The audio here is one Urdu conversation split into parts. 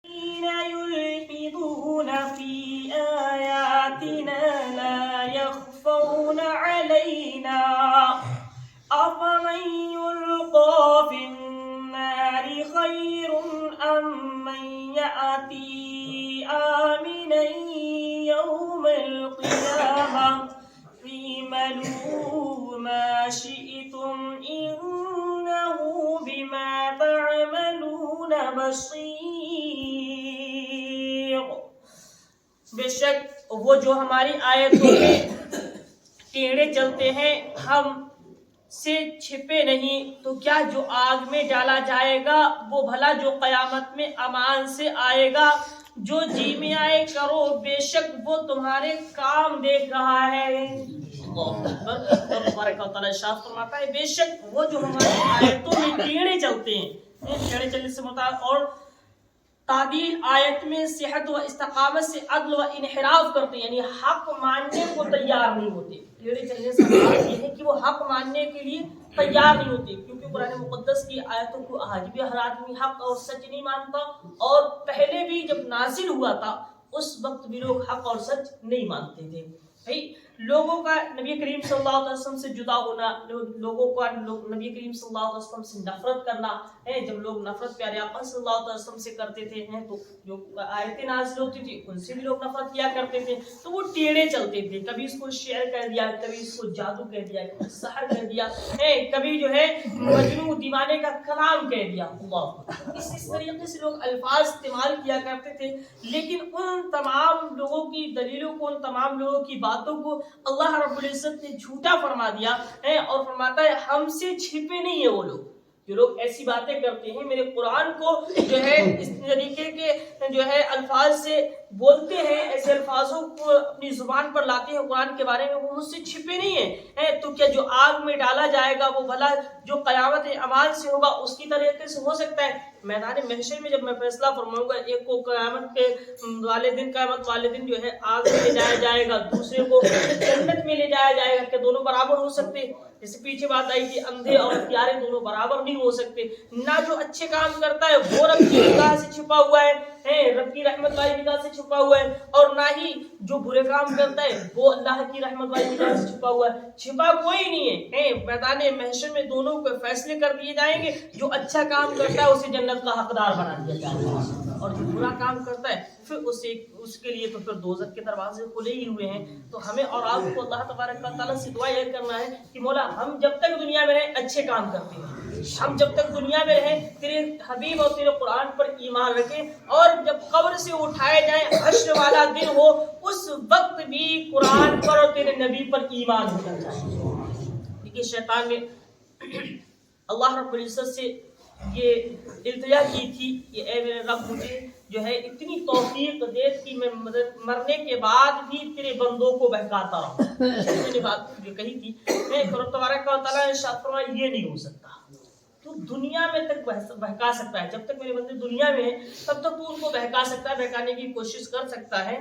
يلحدون في آياتنا لا يخفون علينا أفمن يلقى في النار خير أم من يأتي آمنا يوم القيامة اعملوا ما شئتم إنه بما تعملون بصير۔ بے شک وہ جو ہماری آیتوں میں ٹیڑے چلتے ہیں ہم سے چھپے نہیں، تو کیا جو آگ میں ڈالا جائے گا وہ بھلا جو قیامت میں امان سے آئے گا؟ جو جی میں آئے کرو، بے شک وہ تمہارے کام دیکھ رہا ہے۔ تبارک و تعالیٰ ارشاد فرماتا ہے بے شک وہ جو ہماری آیتوں میں ٹیڑے چلتے ہیں، ٹیڑے چلنے سے مراد اور تعدیل آیت میں صحت و استقامت سے عدل و انحراف کرتے ہیں، یعنی حق ماننے کو تیار نہیں ہوتے۔ ٹیڑے چلنے سے مراد یہ ہے کہ وہ حق ماننے کے لیے تیار نہیں ہوتے، کیونکہ قرآن مقدس کی آیتوں کو آج بھی ہر آدمی حق اور سچ نہیں مانتا، اور پہلے بھی جب نازل ہوا تھا اس وقت بھی لوگ حق اور سچ نہیں مانتے تھے۔ لوگوں کا نبی کریم صلی اللہ علیہ وسلم سے جدا ہونا، لوگوں کا نبی کریم صلی اللہ علیہ وسلم سے نفرت کرنا ہے، جب لوگ نفرت پیارے آقا صلی اللہ علیہ وسلم سے کرتے تھے تو جو آیتیں نازل ہوتی تھی ان سے بھی لوگ نفرت کیا کرتے تھے، تو وہ ٹیڑے چلتے تھے، کبھی اس کو شعر کہہ دیا، کبھی اس کو جادو کہہ دیا، کبھی سحر کہہ دیا، کبھی جو ہے مجنون دیوانے کا کلام کہہ دیا۔ اللہ اس طریقے سے لوگ الفاظ استعمال کیا کرتے تھے، لیکن ان تمام لوگوں کی دلیلوں کو، ان تمام لوگوں کی باتوں کو اللہ رب العزت نے جھوٹا فرما دیا ہے، اور فرماتا ہے ہم سے چھپے نہیں ہیں وہ لوگ جو لوگ ایسی باتیں کرتے ہیں، میرے قرآن کو جو ہے اس طریقے کے جو ہے الفاظ سے بولتے ہیں، ایسے الفاظوں کو اپنی زبان پر لاتے ہیں قرآن کے بارے میں، وہ مجھ سے چھپے نہیں ہیں۔ تو کیا جو آگ میں ڈالا جائے گا وہ بھلا جو قیامت امان سے ہوگا اس کی طریقے سے ہو سکتا ہے؟ میدان محشر میں جب میں فیصلہ فرماؤں گا، ایک کو قیامت کے قیامت والے دن جو ہے آگ میں لے جایا جائے گا، دوسرے کو جنت میں لے جایا جائے گا، کہ دونوں برابر ہو سکتے؟ جیسے پیچھے بات آئی کہ اندھے اور ہتھیارے دونوں برابر نہیں ہو سکتے۔ نہ جو اچھے کام کرتا ہے وہ رب کی نگاہ سے چھپا ہوا ہے، رب کی رحمت والی نگاہ سے چھپا ہوا ہے، اور نہ ہی جو برے کام کرتا ہے وہ اللہ کی رحمت والی نگاہ سے چھپا ہوا ہے۔ چھپا کوئی نہیں ہے، میدان محشر میں دونوں کو فیصلے کر دیے جائیں گے۔ جو اچھا کام کرتا ہے اسے جنت کا حقدار بنا دیا جائے گا، اور جو برا کام کرتا ہے پھر اس کے لیے تو پھر دوزخ کے دروازے کھلے ہی ہوئے ہیں۔ تو ہمیں اور آپ کو اللہ تبارک و تعالیٰ سے دعا یہ کرنا ہے کہ مولا ہم جب تک دنیا میں رہیں اچھے کام کرتے ہیں، ہم جب تک دنیا میں رہیں تیرے حبیب اور تیرے قرآن پر ایمان رکھیں، اور جب قبر سے اٹھائے جائیں حشر والا دن ہو اس وقت بھی قرآن پر اور تیرے نبی پر ایمان ہونا چاہیے۔ دیکھیے شیطان نے اللہ رب العزت سے یہ التجا کی تھی کہ اے میرے رب مجھے جو ہے اتنی توفیق دے کہ میں مرنے کے بعد بھی تیرے بندوں کو بہکاتا رہوں۔ میں نے بات جو کہی تھی رب تبارک و تعالیٰ نے ارشاد فرمایا یہ نہیں ہو سکتا، تو دنیا میں تک بہکا سکتا ہے، جب تک میرے بندے دنیا میں ہیں تب تک تو ان کو بہکا سکتا ہے، بہکانے کی کوشش کر سکتا ہے،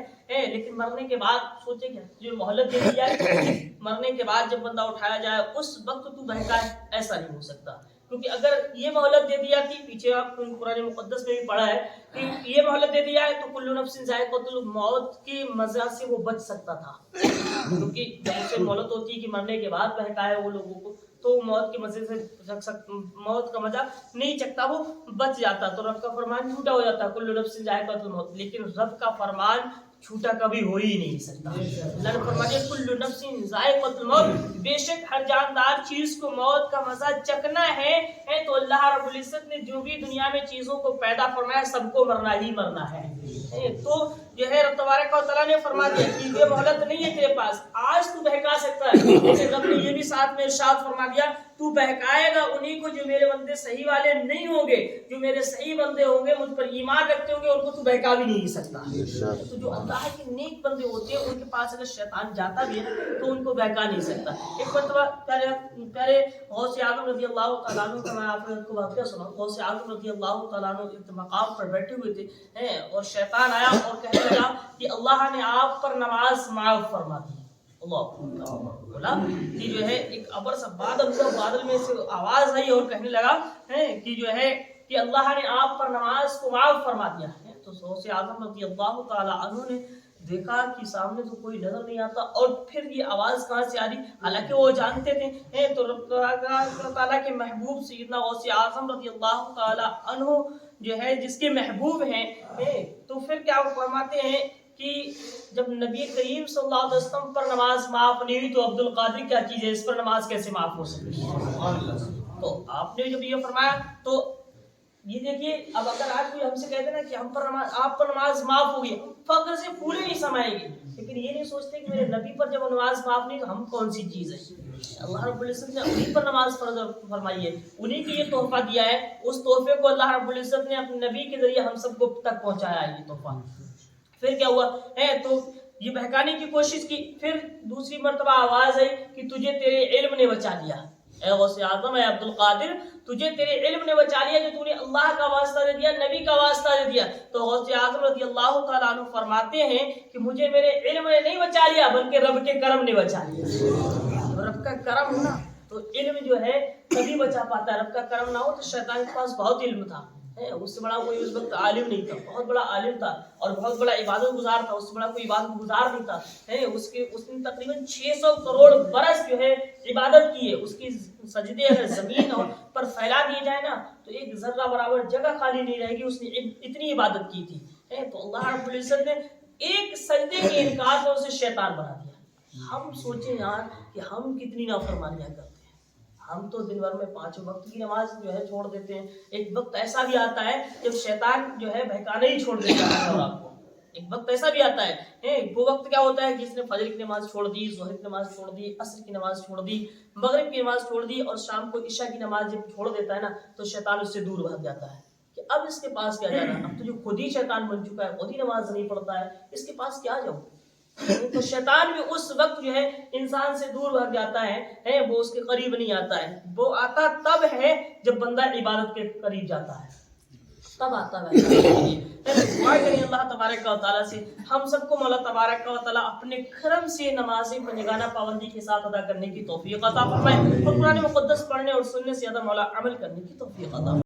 لیکن مرنے کے بعد سوچے کیا جو مہلت دے دی جائے، مرنے کے بعد جب بندہ اٹھایا جائے اس وقت تو بہکائے، ایسا نہیں ہو سکتا۔ کیونکہ اگر یہ مہلت دے دیا تھی، پیچھے آپ قرآن مقدس میں بھی پڑھا ہے کہ یہ مہلت دے دیا ہے تو کل نفس ذائقۃ الموت کی مزہ سے وہ بچ سکتا تھا، کیونکہ جب اسے مہلت ہوتی ہے کہ مرنے کے بعد بہکائے وہ لوگوں کو تو موت کے مزے سے موت کا مزہ نہیں چکتا، وہ بچ جاتا، تو رب کا فرمان جھوٹا ہو جاتا کل نفس ذائقۃ الموت۔ لیکن رب کا فرمان جھوٹا کبھی ہو ہی نہیں سکتا۔ اللہ نے فرمایا کل نفس ذائقۃ الموت، بے شک ہر جاندار چیز کو موت کا مزہ چکنا ہے۔ تو اللہ رب العزت نے جو بھی دنیا میں چیزوں کو پیدا فرمایا سب کو مرنا ہی مرنا ہے، تو جو ہے رب تبارک و تعالیٰ نے فرما دیا کہ یہ مہلت نہیں ہے تیرے پاس، آج تو بہکا سکتا ہے، لیکن رب نے یہ بھی ساتھ میں ارشاد فرما دیا تو بہکائے گا انہی کو جو میرے بندے صحیح والے نہیں ہوں گے، جو میرے صحیح بندے ہوں گے، مجھ پر ایمان رکھتے ہوں گے، ان کو تو بہکا بھی نہیں سکتا۔ تو جو اللہ کے نیک بندے ہوتے ہیں ان کے پاس اگر شیطان جاتا بھی ہے تو ان کو بہکا نہیں سکتا۔ ایک مرتبہ پیارے غوث اعظم رضی اللہ تعالیٰ عنہ کا میں آپ کو واقعہ سناؤں۔ غوث اعظم رضی اللہ تعالیٰ عنہ ایک مقام پر بیٹھے ہوئے تھے، اور شیطان آیا اور کہنے لگا کہ اللہ نے آپ پر نماز معاف فرما دی۔ اللہ بولا کہ جو ہے ایک ابر سا بادل ہوا، بادل میں سے آواز آئی اور کہنے لگا کہ جو ہے کہ اللہ نے آپ پر نماز کو معاف فرما دیا ہے۔ تو تو غوث اعظم رضی اللہ تعالی عنہ نے دیکھا کہ سامنے تو کوئی نظر نہیں آتا، اور پھر یہ آواز کہاں سے آ رہی، حالانکہ وہ جانتے تھے تو رب تعالیٰ کے محبوب سیدنا غوث اعظم رضی اللہ تعالی عنہ جو ہے جس کے محبوب ہیں، تو پھر کیا فرماتے ہیں کہ جب نبی کریم صلی اللہ علیہ وسلم پر نماز معاف نہیں ہوئی تو عبد القادر کیا چیز ہے، اس پر نماز کیسے معاف ہو سکتی ہے؟ تو آپ نے جب یہ فرمایا تو یہ دیکھیے، اب اگر آج کوئی ہم سے کہتے نا کہ ہم پر نماز، آپ پر نماز معاف ہوئی، فخر سے پھولے نہیں سمائیں گے، لیکن یہ نہیں سوچتے کہ میرے نبی پر جب نماز معاف نہیں تو ہم کون سی چیز ہے۔ اللہ رب العزت نے انہی پر نماز فرض فرمائی ہے، انہی کی یہ تحفہ دیا ہے، اس تحفے کو اللہ رب العزت نے اپنے نبی کے ذریعے ہم سب کو تک پہنچایا ہے یہ تحفہ۔ پھر کیا ہوا ہے، تو یہ بہکانے کی کوشش کی، پھر دوسری مرتبہ آواز آئی کہ تجھے تیرے علم نے بچا لیا، اے غوث اعظم، اے عبد القادر، تجھے تیرے علم نے بچا لیا جو تو نے اللہ کا واسطہ دے دیا، نبی کا واسطہ دے دیا۔ تو غوث اعظم رضی اللہ تعالیٰ عنہ فرماتے ہیں کہ مجھے میرے علم نے نہیں بچا لیا بلکہ رب کے کرم نے بچا لیا۔ رب کا کرم ہونا تو علم جو ہے تبھی بچا پاتا ہے، رب کا کرم نہ ہو تو شیطان کے پاس بہت علم تھا، اس سے بڑا کوئی اس وقت عالم نہیں تھا، بہت بڑا عالم تھا اور بہت بڑا عبادت گزار تھا، اس سے بڑا کوئی عبادت گزار نہیں تھا۔ اس نے تقریباً 600 کروڑ برس جو ہے عبادت کی ہے، اس کی سجدے اگر زمین پر پھیلا دیے جائے نا تو ایک ذرہ برابر جگہ خالی نہیں رہے گی، اس نے اتنی عبادت کی تھی۔ تو اللہ رب العزت نے ایک سجدے کے انکار میں اسے شیطان بنا دیا۔ ہم سوچیں یار کہ ہم کتنی نافرمانیاں کرتے ہیں، ہم تو دن بھر میں 5 وقت کی نماز جو ہے چھوڑ دیتے ہیں، ایک وقت ایسا بھی آتا ہے جب شیطان جو ہے بہکانا ہی چھوڑ دیتا ہے، اور آپ کو ایک وقت ایسا بھی آتا ہے، وہ وقت کیا ہوتا ہے جس نے فجر کی نماز چھوڑ دی، ظہر کی نماز چھوڑ دی، عصر کی نماز چھوڑ دی، مغرب کی نماز چھوڑ دی، اور شام کو عشاء کی نماز جب چھوڑ دیتا ہے نا تو شیطان اس سے دور بھاگ جاتا ہے کہ اب اس کے پاس کیا جانا، اب تو جو خود ہی شیطان بن چکا ہے، خود ہی نماز نہیں پڑھتا ہے، اس کے پاس کیا جاؤ۔ تو شیطان بھی اس وقت جو ہے انسان سے دور بھاگ جاتا ہے، وہ اس کے قریب نہیں آتا ہے، وہ آتا تب ہے جب بندہ عبادت کے قریب جاتا ہے، تب آتا ہے۔ دعا کریں اللہ تبارک و تعالیٰ سے ہم سب کو مولا تبارک و تعالیٰ اپنے کرم سے نمازیں پنجگانہ پابندی کے ساتھ ادا کرنے کی توفیق عطا فرمائے، اور قرآن مقدس پڑھنے اور سننے سے زیادہ مولا عمل کرنے کی توفیق عطا فرمائے۔